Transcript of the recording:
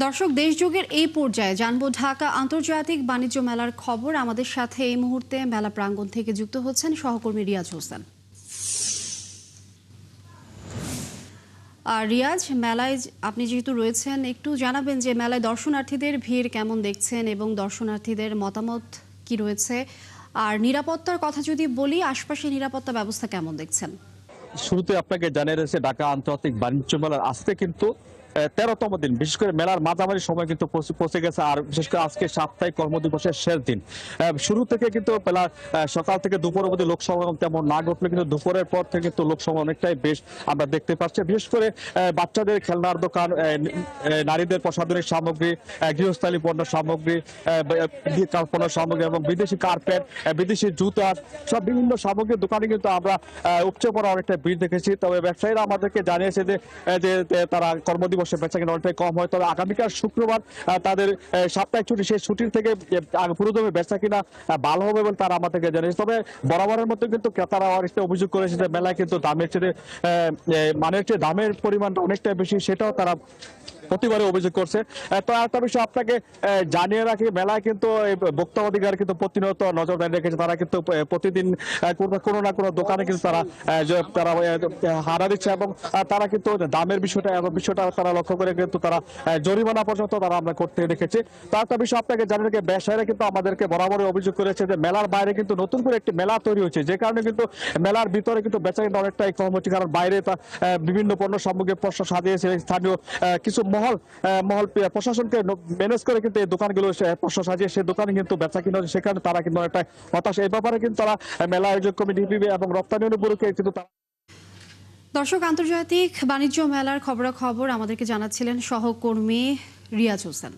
দর্শক, দেশযোগের এই পর্যায়ে জানবো ঢাকা আন্তর্জাতিক বাণিজ্য মেলার খবর। আমাদের সাথে এই মুহূর্তে মেলা প্রাঙ্গণ থেকে যুক্ত হচ্ছেন সহকর্মী রিয়াজ হোসেন। আর রিয়াজ, মেলায় আপনি যেহেতু রয়েছেন, একটু জানাবেন যে মেলায় দর্শনার্থীদের ভিড় কেমন দেখছেন এবং দর্শনার্থীদের মতামত কি রয়েছে। আর নিরাপত্তার কথা যদি বলি, আশপাশে নিরাপত্তা ব্যবস্থা কেমন দেখছেন? শুরুতে আপনাকে জানিয়ে রয়েছে ঢাকা আন্তর্জাতিক বাণিজ্য মেলার আজকে কিন্তু 13তম দিন। বিশেষ করে মেলার মাঝামাঝি সময় কিন্তু পৌঁছে গেছে, আর বিশেষ করে আজকে সাপ্তাহিক কর্মদিবসের শেষ দিন। শুরু থেকে কিন্তু মেলা সকাল থেকে দুপুর অবধি লোক সমাগম তেমন না ঘটলে কিন্তু দুপুরের পর থেকে কিন্তু লোক সমাগম অনেকটাই বেশ আমরা দেখতে পাচ্ছি। বিশেষ করে বাচ্চাদের খেলনার দোকান, নারীদের প্রসাধনিক সামগ্রী, গৃহস্থালী পণ্য সামগ্রী, পণ্য সামগ্রী এবং বিদেশি কার্পেট, বিদেশি জুতা, সব বিভিন্ন সামগ্রীর দোকানে কিন্তু আমরা উপচে পড়া অনেকটা ভিড় দেখেছি। তবে ব্যবসায়ীরা আমাদেরকে জানিয়েছে যে তারা কর্মদিবসে বেচাকেনা অনেকটাই কম হয়। তবে আগামীকাল শুক্রবার তাদের সাপ্তাহিক ছুটি, সেই ছুটির থেকে পুরোদমে বেচাকেনা ভালো হবে বলে তারা আমাদেরকে জানিয়েছে। তবে বরাবরের মধ্যে কিন্তু ক্রেতারা অনেকটা অভিযোগ করেছে যে মেলায় কিন্তু দামের চেয়ে মানের চেয়ে দামের পরিমাণটা অনেকটাই বেশি, সেটাও তারা প্রতিবারে অভিযোগ করছে। তো একটা বিষয় আপনাকে জানিয়ে রাখি, মেলায় কিন্তু ভোক্তা অধিকার কিন্তু প্রতিনিয়ত নজরদারি রেখেছে। তারা কিন্তু প্রতিদিন কোনো না কোনো দোকানে কিন্তু তারা হারা দিচ্ছে এবং তারা কিন্তু দামের বিষয়টা তারা লক্ষ্য করে কিন্তু তারা জরিমানা পর্যন্ত তারা আমরা করতে দেখেছি। তো একটা বিষয় আপনাকে জানিয়ে রাখি, ব্যবসায়ীরা কিন্তু আমাদেরকে বরাবরই অভিযোগ করেছে যে মেলার বাইরে কিন্তু নতুন করে একটি মেলা তৈরি হয়েছে, যে কারণে কিন্তু মেলার ভিতরে কিন্তু বেচাকেনা অনেকটাই কম হচ্ছে। কারণ বাইরে বিভিন্ন পণ্য সামগ্রী সাজিয়েছে স্থানীয় কিছু মহল প্রশাসনকে ম্যানেজ করে কিন্তু এই দোকানগুলো প্রশ্ন সাজিয়ে সেই দোকানে কিন্তু বেচা কিনা, সেখানে তারা কিন্তু অনেকটা হতাশ। এই ব্যাপারে কিন্তু তারা মেলা আয়োজক কমিটি এবং রপ্তানি ব্যুরোকে কিন্তু দর্শক, আন্তর্জাতিক বাণিজ্য মেলার খবরাখবর আমাদেরকে জানাচ্ছিলেন সহকর্মী রিয়াজ হোসেন।